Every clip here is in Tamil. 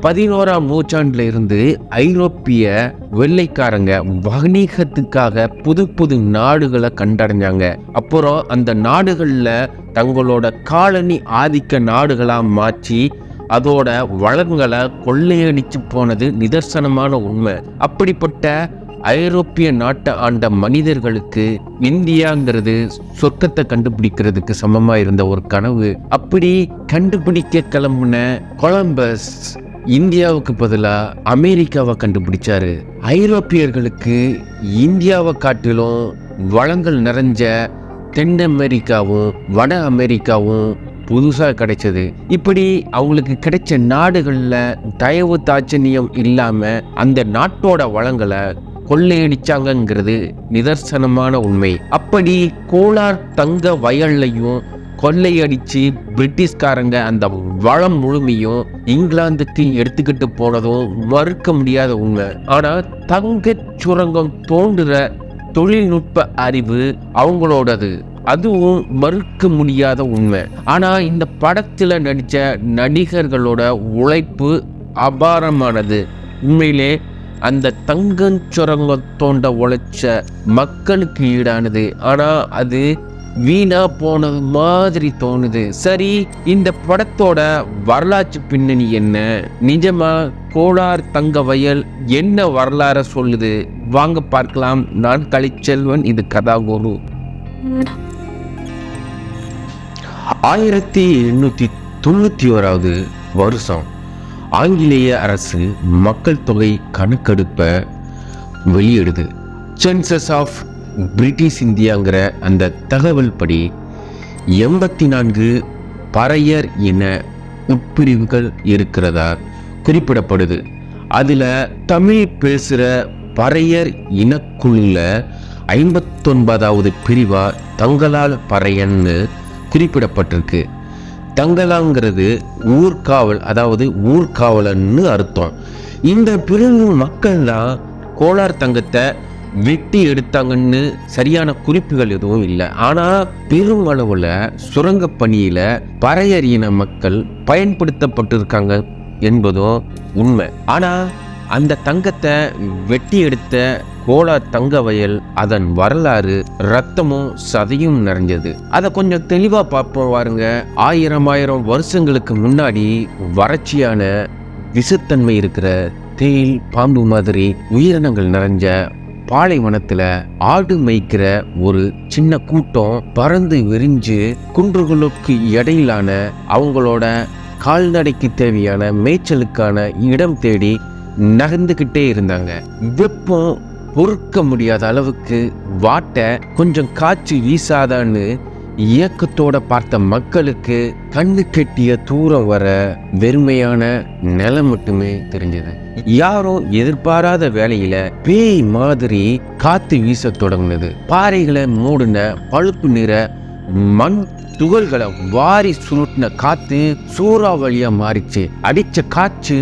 11ஆம் நூற்றாண்டுல இருந்து ஐரோப்பிய வெள்ளைக்காரங்க வணிகத்துக்காக புது புது நாடுகளை கண்டடைஞ்சாங்க. அப்புறம் அந்த நாடுகள்ல தங்களோட காலனி ஆதிக்க நாடுகளா மாற்றி அதோட வளங்களை கொள்ளையடிச்சு போனது நிதர்சனமான உண்மை. அப்படிப்பட்ட ஐரோப்பிய நாட்டை ஆண்ட மனிதர்களுக்கு இந்தியாங்கிறது சொர்க்கத்தை கண்டுபிடிக்கிறதுக்கு சமமா இருந்த ஒரு கனவு. அப்படி கண்டுபிடிக்க கிளம்புன கொலம்பஸ் இந்தியாவுக்கு பதிலா அமெரிக்காவை கண்டுபிடிச்சாரு. ஐரோப்பியர்களுக்கு இந்தியாவை காட்டிலும் வளங்கள் நிறைஞ்ச தென் அமெரிக்காவும் வட அமெரிக்காவும் புதுசா கிடைச்சது. இப்படி அவங்களுக்கு கிடைச்ச நாடுகள்ல தயவு தாட்சணியம் இல்லாம அந்த நாட்டோட வளங்களை கொள்ளையடிச்சாங்கிறது நிதர்சனமான உண்மை. அப்படி கோலார் தங்க வயல்லையும் கொள்ளையடிச்சு பிரிட்டிஷ்காரங்க அந்த வளம் முழுமையும் இங்கிலாந்துக்கு எடுத்துக்கிட்டு போனதும் மறுக்க முடியாத உண்மை. ஆனா தங்க சுரங்கம் தோண்டுற தொழில்நுட்ப அறிவு அவங்களோடது, அதுவும் மறுக்க முடியாத உண்மை. ஆனா இந்த படத்துல நடிச்ச நடிகர்களோட உழைப்பு அபாரமானது. உண்மையிலே அந்த தங்கம் சுரங்கம் தோண்ட உழைச்ச மக்களுக்கு ஈடானது. ஆனா அது வீணா போனது மாதிரி தோணுது. சரி, இந்த படத்தோட வரலாற்று பின்னணி என்ன? நிஜமா கோலார் தங்க வயல் என்ன வரலாறு சொல்லுது? வாங்க பார்க்கலாம். நான் கலைச்செல்வன், இது கதாகுரு. 1891 வருஷம் ஆங்கிலேய அரசு மக்கள் தொகை கணக்கெடுப்பை வெளியிடுது. சென்சஸ் ஆஃப் பிரிட்டிஷ் இந்தியாங்கிற அந்த தகவல் படி 84 பறையர் இன உட்பிரிவுகள் இருக்கிறதா குறிப்பிடப்படுது. அதில் தமிழ் பேசுகிற பறையர் இனக்குழுல 59வது பிரிவா தங்கலால் பறையன்னு குறிப்பிடப்பட்டிருக்கு. தங்கலாங்கிறது ஊர்காவல், அதாவது ஊர்காவலன்னு அர்த்தம். இந்த பிரிவு மக்கள் தான் கோலார் தங்கத்தை வெட்டி எடுத்தாங்கன்னு சரியான குறிப்புகள் எதுவும் இல்லை. ஆனால் பெருமளவில் சுரங்க பணியில பறையர் இன மக்கள் பயன்படுத்தப்பட்டிருக்காங்க என்பதும் உண்மை. ஆனால் அந்த தங்கத்தை வெட்டி எடுத்த கோலார் தங்க வயல், அதன் வரலாறு ரத்தமும் சதையும் நிறைஞ்சது. அதை கொஞ்சம் தெளிவா பார்ப்போம் வாருங்க. ஆயிரம் வருஷங்களுக்கு முன்னாடி வறட்சியான விஷத்தன்மை இருக்கிற தேல், பாம்பு மாதிரி உயிரினங்கள் நிறைஞ்ச பாலைவனத்துல ஆடு மேய்க்கிற ஒரு சின்ன கூட்டம் பறந்து விரிஞ்சு குன்றுகளுக்கு இடையிலான அவங்களோட கால்நடைக்கு தேவையான மேய்ச்சலுக்கான இடம் தேடி நகர்ந்துகிட்டே இருந்தாங்க. வெப்பம் பொறுக்க முடியாத அளவுக்கு வாட்ட கொஞ்சம் காற்று வீசாதான்னு இயக்கத்தோட பார்த்த மக்களுக்கு கண்ணு கெட்டிய தூரம் வர வெறுமையான நிலம் மட்டுமே தெரிஞ்சது. யாரும் எதிர்பாராத வேளையில பேய் மாதிரி காத்து வீச தொடங்கினது. பாறைகளை மூடின பழுப்பு நிற மண் துகள்களை வாரி சுருட்டின காத்து சூறாவளியா மாறிச்சு. அடிச்ச காற்று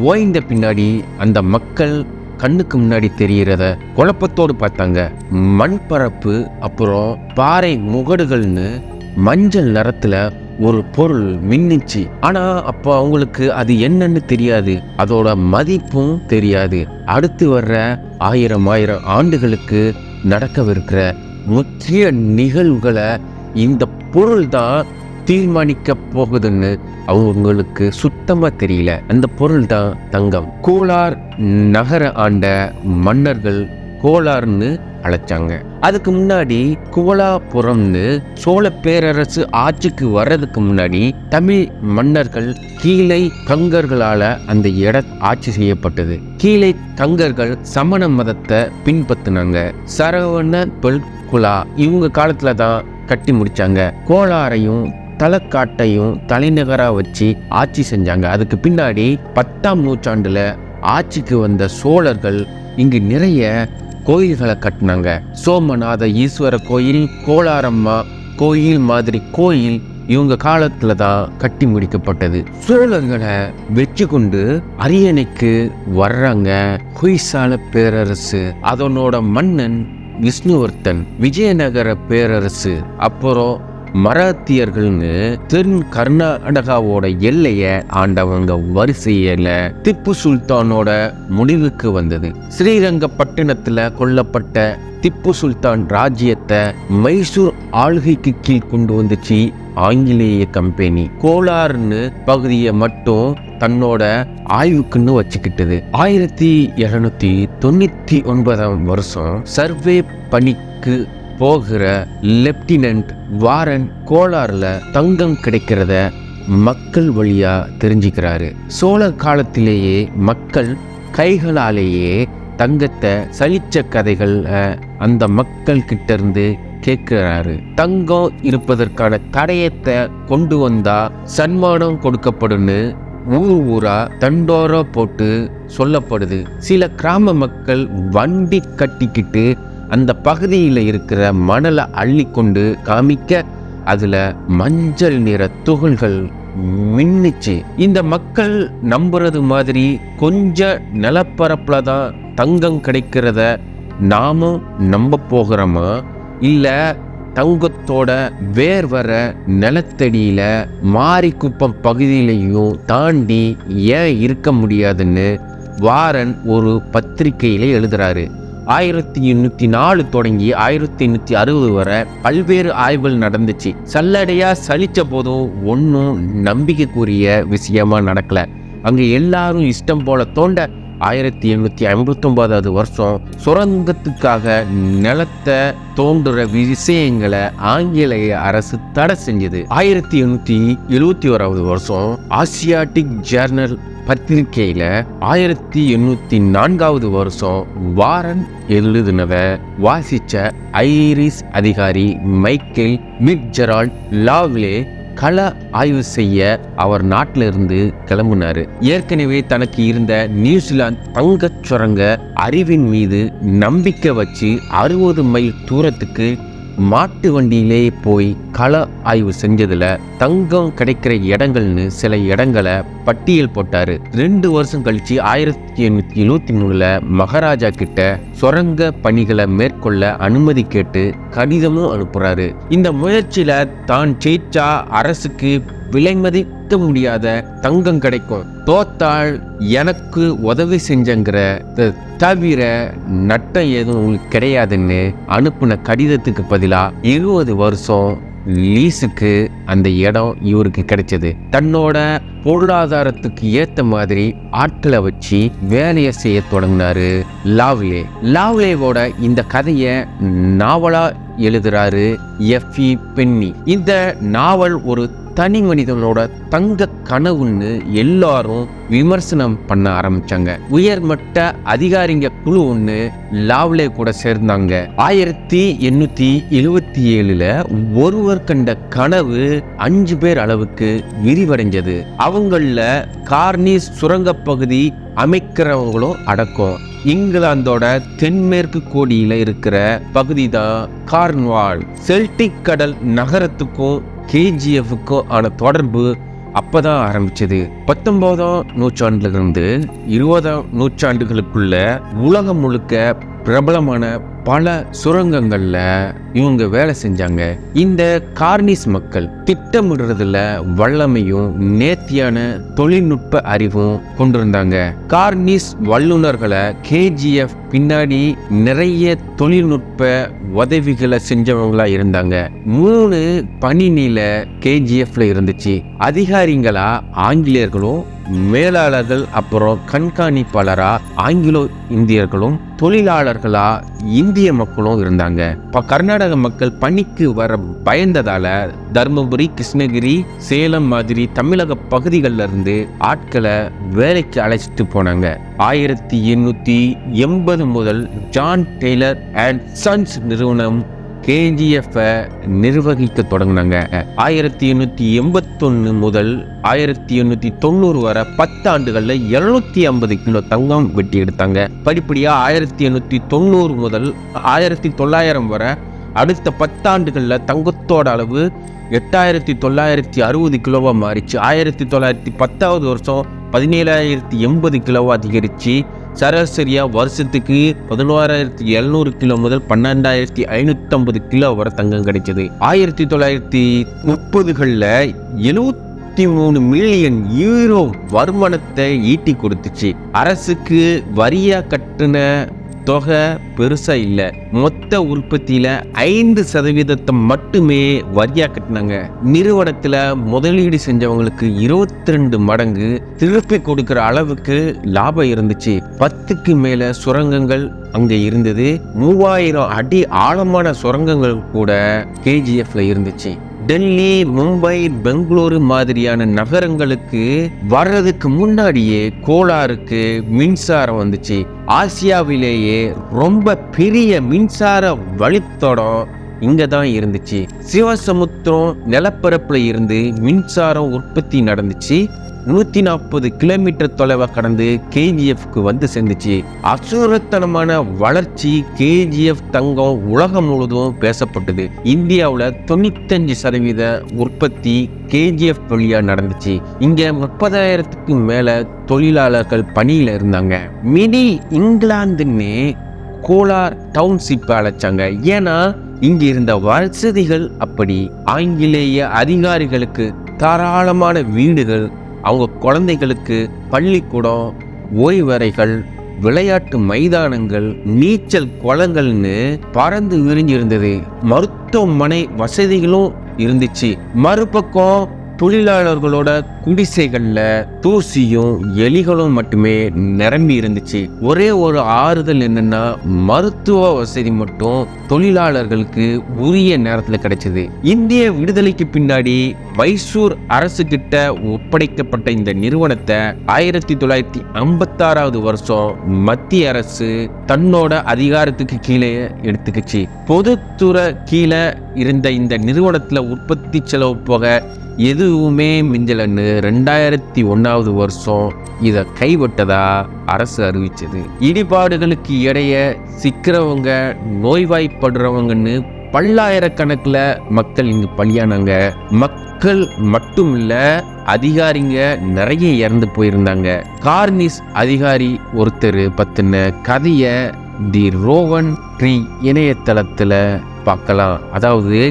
ஓய்ந்த பின்னாடி அந்த மக்கள் கண்ணுக்கு முன்னாடி தெரிகிறத குழப்பத்தோடு பார்த்தாங்க. மண் பரப்பு அப்புறம் பாறை முகடுகள்னு மஞ்சள் நிறத்துல ஒரு பொருள் மின்னிச்சு. ஆனா அப்போ அவங்களுக்கு அது என்னன்னு தெரியாது, அதோட மதிப்பும் தெரியாது. அடுத்து வர்ற ஆயிரம் ஆண்டுகளுக்கு நடக்கவிருக்கிற முக்கிய நிகழ்வுகளை இந்த பொருள் தான் தீர்மானிக்க போகுதுன்னு அவங்களுக்கு சுத்தமா தெரியல. அந்த பொருள் தான் தங்கம். கோலார் நகர ஆண்ட மன்னர்கள் கோலார்னு அழைச்சாங்க. அதுக்கு முன்னாடி கோலாபுரம்னு சோழ பேரரசு ஆட்சிக்கு வர்றதுக்கு முன்னாடி தமிழ் மன்னர்கள் கீழை கங்கர்களால அந்த இடம் ஆட்சி செய்யப்பட்டது. கீழை கங்கர்கள் சமண மதத்தை பின்பற்றினாங்க. சரவண பெல்குலா இவங்க காலத்துல தான் கட்டி முடிச்சாங்க. கோலாரையும் தலக்காட்டையும் தலைநகரா வச்சு ஆட்சி செஞ்சாங்க. அதுக்கு பின்னாடி 10ஆம் நூற்றாண்டுல ஆட்சிக்கு வந்த சோழர்கள் இங்கு நிறைய கோயில்களை கட்டினாங்க. சோமநாத ஈஸ்வர கோயில், கோலாரம்மா கோயில் மாதிரி கோயில் இவங்க காலத்துல தான் கட்டி முடிக்கப்பட்டது. சோழர்களை வெற்றி கொண்டு அரியணைக்கு வர்றாங்க ஹொய்சால பேரரசு. அதனோட மன்னன் விஷ்ணுவர்த்தன். விஜயநகர பேரரசு. அப்புறம் மராத்தியர்கள்னு தென் கர்நாடகாவோட எல்லைய ஆண்டவங்க வரிசையில திப்பு சுல்தானோட முடிவுக்கு வந்தது. ஸ்ரீரங்கப்பட்டினத்துல கொல்லப்பட்ட திப்பு சுல்தான் ராஜ்யத்தை மைசூர் ஆளுகைக்கு கீழ் கொண்டு வந்துச்சு ஆங்கிலேய கம்பெனி. கோலார்னு பகுதியை மட்டும் தன்னோட ஆய்வுக்குன்னு வச்சுக்கிட்டது. 1799 சர்வே பணிக்கு போகிற லெப்டினன்ட் வாரன் கோலார்ல தங்கம் கிடைக்கிறத மக்கள் வழியா தெரிஞ்சுக்கிறாரு. சோழர் காலத்திலேயே மக்கள் கைகளாலேயே தங்கத்தை சலிச்ச கதைகள் அந்த மக்கள் கிட்ட இருந்து கேட்கிறாரு. தங்கம் இருப்பதற்கான தடயத்தை கொண்டு வந்தா சன்மானம் கொடுக்கப்படும்னு ஊரா தண்டோரா போட்டு சொல்லப்படுது. சில கிராம மக்கள் வண்டி கட்டிக்கிட்டு அந்த பகுதியில் இருக்கிற மணலை அள்ளி கொண்டு காமிக்க அதுல மஞ்சள் நிற துகள்கள் மின்னுச்சு. இந்த மக்கள் நம்புறது மாதிரி கொஞ்ச நிலப்பரப்புல தான் தங்கம் கிடைக்கிறத நாமும் நம்ப போகிறோமா, இல்ல தங்கத்தோட வேர் வர நிலத்தடியில மாரிக்குப்பம் பகுதியிலையும் தாண்டி ஏன் இருக்க முடியாதுன்னு வாரன் ஒரு பத்திரிகையில எழுதுறாரு. 1804 தொடங்கி 1860 வரை பல்வேறு ஆய்வுகள் நடந்துச்சு. சல்லடையா சலிச்ச போதும் ஒன்றும் நம்பிக்கைக்குரிய விஷயமா நடக்கல. அங்க எல்லாரும் இஷ்டம் போல தோண்ட 1859 சுரங்கத்துக்காக நிலத்தை தோண்டுற விஷயங்களை ஆங்கிலேய அரசு தடை செஞ்சது. 1871 ஆசியாட்டிக் ஜேர்னல் பத்திரிகையில 1804 வாரன் எழுதினத வாசிச்ச ஐரிஷ் அதிகாரி மைக்கேல் ஃபிட்ஜெரால்ட் லாவ்லே கள ஆய்வு செய்ய அவர் நாட்டில இருந்து கிளம்பினாரு. ஏற்கனவே தனக்கு இருந்த நியூசிலாந்து தங்கச் சுரங்க அறிவின் மீது நம்பிக்கை வச்சு 60 மைல் தூரத்துக்கு மாட்டு வண்டியிலே போய் கள ஆய்வு செஞ்சதுல தங்கம் கிடைக்கிற இடங்கள்னு சில இடங்களை பட்டியல் போட்டாரு. 2 வருஷம் கழிச்சு 1873 மகாராஜா கிட்ட சுரங்க பணிகளை மேற்கொள்ள அனுமதி கேட்டு கடிதமும் அனுப்புறாரு. இந்த முயற்சியில தான் ஜெயிச்சா அரசுக்கு விலை மதிக்க முடியாத தங்கம் கிடைக்கும், தோத்தாள் எனக்கு உதவி செஞ்சங்கிற தவிர நட்டம் எதுவும் உங்களுக்கு கிடையாதுன்னு அனுப்புன கடிதத்துக்கு பதிலா 20 வருஷம் லீஸுக்கு அந்த இடம் இவருக்கு கிடைச்சது. தன்னோட பொருளாதாரத்துக்கு ஏத்த மாதிரி ஆட்களை வச்சு வேலையை செய்ய தொடங்கினாரு லாவ்லே. லாவ்லேவோட இந்த கதையை நாவலா எழுதுறாரு எஃப்.இ. பென்னி. இந்த நாவல் ஒரு தனி மனிதனோட தங்க கனவுன்னு எல்லாரும் விமர்சனம் பண்ண ஆரம்பிச்சாங்க. உயர்மட்ட அதிகாரிங்க குழு ஒண்ணு லாவ்லே கூட சேர்ந்தாங்க. 1877 ஒருவர் கண்ட கனவு 5 பேர் அளவுக்கு விரிவடைஞ்சது. அவங்கள கார்னிஸ் சுரங்கப்பகுதி அமைக்கிறவங்களும் அடக்கம். இங்கிலாந்தோட தென்மேற்கு கோடியில இருக்கிற பகுதி தான் கார்ன்வால். செல்டிக் கடல் நகரத்துக்கும் கேஜிஎஃப்க்கும் ஆன தொடர்பு அப்பதான் ஆரம்பிச்சது. 19ஆம் நூற்றாண்டுல இருந்து 20ஆம் நூற்றாண்டுகளுக்குள்ள உலகம் முழுக்க பிரபலமான பல சுரங்கங்கள்ல இவங்க வேலை செஞ்சாங்க. இந்த கார்னிஸ் மக்கள் திட்டமிடுறதுல வல்லமையும் நேர்த்தியான தொழில்நுட்ப அறிவும் கொண்டிருந்தாங்க. கார்னிஸ் வல்லுநர்களை கேஜிஎஃப் பின்னாடி நிறைய தொழில்நுட்ப உதவிகளை செஞ்சவங்களா இருந்தாங்க. 3 பணிநில கேஜிஎஃப்ல இருந்துச்சு. அதிகாரிகளா ஆங்கிலேயர்களும், மேலாளர்கள் அப்புறம் கண்காணிப்பாளரா ஆங்கிலோ இந்தியர்களும், தொழிலாளர்களா இந்திய மக்களும் இருந்தாங்க. கர்நாடக மக்கள் பணிக்கு வர பயந்ததால தர்மபுரி, கிருஷ்ணகிரி, சேலம் மாதிரி தமிழக பகுதிகளில் இருந்து ஆட்களை வேலைக்கு அழைச்சிட்டு போனாங்க. 1880 முதல் ஜான் டெய்லர் அண்ட் சன்ஸ் நிறுவனம் கேஜிஎஃப் நிர்வகிக்க தொடங்கினாங்க. 1881 முதல் 1890 வரை 10 ஆண்டுகள்ல 750 கிலோ தங்கம் வெட்டி எடுத்தாங்க. படிப்படியா 1890 முதல் 1900 வரை அடுத்த 10 ஆண்டுகள்ல தங்கத்தோட அளவு 8960 கிலோவா மாறிச்சு. 1910 1780 கிலோவா அதிகரிச்சு சராசரியா வருஷத்துக்கு 11,700 கிலோ முதல் 12,550 கிலோ வரை தங்கம் கிடைச்சது. 1930களில் 73 மில்லியன் யூரோ வருமானத்தை ஈட்டி கொடுத்துச்சு. அரசுக்கு வரியா கட்டுன தொகை பெருசா இல்ல. மொத்த உற்பத்தியில 5% மட்டுமே வரியா கட்டினாங்க. நிறுவனத்துல முதலீடு செஞ்சவங்களுக்கு 22 மடங்கு திருப்பி கொடுக்கிற அளவுக்கு லாபம் இருந்துச்சு. 10க்கு மேல சுரங்கங்கள் அங்க இருந்தது. 3000 அடி ஆழமான சுரங்கங்கள் கூட KGFல இருந்துச்சு. டெல்லி, மும்பை, பெங்களூரு மாதிரியான நகரங்களுக்கு வர்றதுக்கு முன்னாடியே கோலாருக்கு மின்சாரம் வந்துச்சு. ஆசியாவிலேயே ரொம்ப பெரிய மின்சார வழித்தடம் இங்க தான் இருந்துச்சு. சிவசமுத்திரம் நிலப்பரப்புல இருந்து மின்சாரம் உற்பத்தி நடந்துச்சு. 140 கிலோமீட்டர் தொலைவை கடந்து KGFக்கு வந்து சேர்ந்துச்சு. அசுரத்தனமான வளர்ச்சி. KGF தங்கம் உலகம் முழுவதும் பேசப்பட்டது. இந்தியாவில் 95% உற்பத்தி KGF வழியா நடந்துச்சு. இங்க 30,000க்கு மேல தொழிலாளர்கள் பணியில இருந்தாங்க. மினி இங்கிலாந்துன்னு கோலார் டவுன்ஷிப் அழைச்சாங்க. ஏன்னா இங்க இருந்த வசதிகள் அப்படி. ஆங்கிலேய அதிகாரிகளுக்கு தாராளமான வீடுகள், அவங்க குழந்தைகளுக்கு பள்ளிக்கூடம், ஓய்வறைகள், விளையாட்டு மைதானங்கள், நீச்சல் குளங்கள்னு பறந்து விரிஞ்சிருந்தது. மருத்துவமனை வசதிகளும் இருந்துச்சு. மறுபக்கம் தொழிலாளர்களோட குடிசைகள்ல தூசியும் எலிகளும் மட்டுமே நிரம்பி இருந்துச்சு. ஒரே ஒரு ஆறுதல் என்னன்னா, மருத்துவ வசதி மட்டும் தொழிலாளர்களுக்கு உரிய நேரத்துல கிடைச்சது. இந்திய விடுதலைக்கு பின்னாடி மைசூர் அரசு கிட்ட ஒப்படைக்கப்பட்ட இந்த நிறுவனத்தை 1956வது வருஷம் மத்திய அரசு தன்னோட அதிகாரத்துக்கு கீழே எடுத்துக்கிச்சு. பொதுத்துறை கீழே இருந்த இந்த நிறுவனத்துல உற்பத்தி செலவு போக எதுவுமே மிஞ்சலன்னு 2001வது வருஷம் இதை கைவிட்டதா அரசு அறிவிச்சது. இடிபாடுகளுக்கு இடைய சிக்கிறவங்க, நோய்வாய்ப்படுறவங்கன்னு பல்லாயிரக்கணக்கில் மக்கள் இங்கு பலியானாங்க. மக்கள் மட்டும் இல்ல, அதிகாரிங்க நிறைய இறந்து போயிருந்தாங்க. கார்னிஸ் அதிகாரி ஒருத்தர் பத்தின கதைய தி ரோவன் ட்ரீ இணையதளத்துல பார்க்கலாம். அதாவது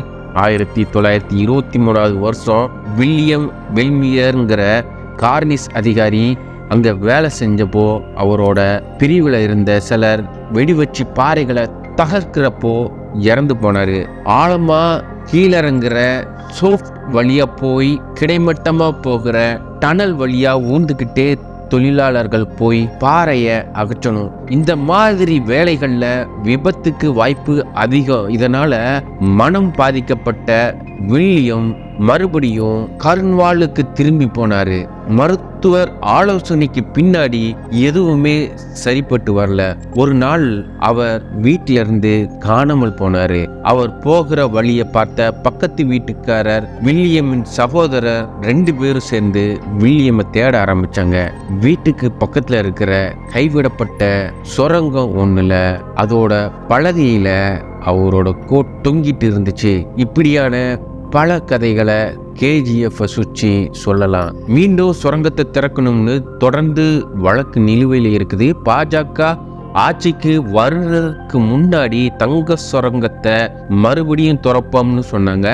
1923வது வருஷம் வில்லியம் வெல்மியர்ங்கிற கார்னிஸ் அதிகாரி அங்க வேலை செஞ்சப்போ அவரோட பிரிவில் இருந்த சிலர் வெடிவச்சு பாறைகளை தகர்க்கிறப்போ இறந்து போனாரு. ஆழமா கீழறங்குற சோஃப்ட் வழியா போய் கிடைமட்டமா போகிற டனல் வழியா ஊந்துக்கிட்டே தொழிலாளர்கள் போய் பாறையை அகற்றணும். இந்த மாதிரி வேலைகள்ல விபத்துக்கு வாய்ப்பு அதிகம். இதனால மனம் பாதிக்கப்பட்ட வில்லியம் மறுபடியும் கர்ன்வாலுக்கு திரும்பி போனாரு. மருத்துவர் ஆலோசனைக்கு பின்னாடி எதுவுமே சரிப்பட்டு வரல. ஒரு நாள் அவர் வீட்டில இருந்து காணாமல் போனாரு. அவர் போகிற வழியை பார்த்த பக்கத்து வீட்டுக்காரர் வில்லியமின் சகோதரர் 2 பேரும் சேர்ந்து வில்லியமை தேட ஆரம்பிச்சாங்க. வீட்டுக்கு பக்கத்துல இருக்கிற கைவிடப்பட்ட சுரங்கம் ஒண்ணுல அதோட பலகையில அவரோட கோட் தொங்கிட்டு இருந்துச்சு. இப்படியான பல கதைகளை KGF சுற்றி சொல்லலாம். மீண்டும் சுரங்கத்தை திறக்கணும்னு தொடர்ந்து வழக்கு நிலுவையில் இருக்குது. பாஜக ஆட்சிக்கு வர்றதுக்கு முன்னாடி தங்க சுரங்கத்தை மறுபடியும் திறப்போம்னு சொன்னாங்க.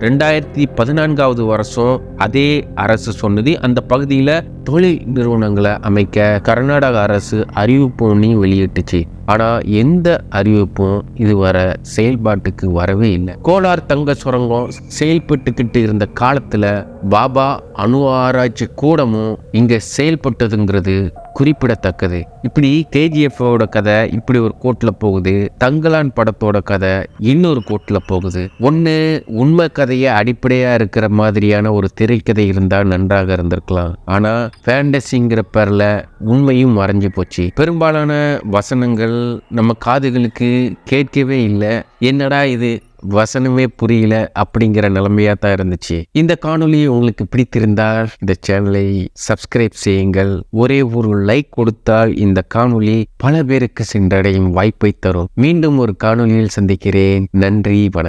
2014வது வருஷம் அதே அரசு சொன்னது. அந்த பகுதியில தொழில் நிறுவனங்களை அமைக்க கர்நாடக அரசு அறிவிப்பு ஒன்றையும் வெளியிட்டுச்சு. ஆனா எந்த அறிவிப்பும் இதுவரை செயல்பாட்டுக்கு வரவே இல்லை. கோலார் தங்க சுரங்கம் செயல்பட்டுக்கிட்டு இருந்த காலத்துல பாபா அணு ஆராய்ச்சி கூடமும் இங்க செயல்பட்டதுங்கிறது குறிப்பிடத்தக்கது. இப்படி KGFோட கதை இப்படி ஒரு கோட்ல போகுது. தங்கலான் படத்தோட கதை இன்னொரு கோட்ல போகுது. ஒண்ணு உண்மை கதையை அடிப்படையா இருக்கிற மாதிரியான ஒரு திரைக்கதை இருந்தா நன்றாக இருந்திருக்கலாம். ஆனா ஃபேண்டசிங்கிற பேர்ல உண்மையும் மறைஞ்சு போச்சு. பெரும்பாலான வசனங்கள் நம்ம காதுகளுக்கு கேட்கவே இல்லை. என்னடா இது, வசனமே புரியல அப்படிங்கிற நிலைமையா தான் இருந்துச்சு. இந்த காணொளி உங்களுக்கு பிடித்திருந்தால் இந்த சேனலை சப்ஸ்கிரைப் செய்யுங்கள். ஒரே ஒரு லைக் கொடுத்தால் இந்த காணொளி பல பேருக்கு சென்றடையும் வாய்ப்பை தரும். மீண்டும் ஒரு காணொளியில் சந்திக்கிறேன். நன்றி, வணக்கம்.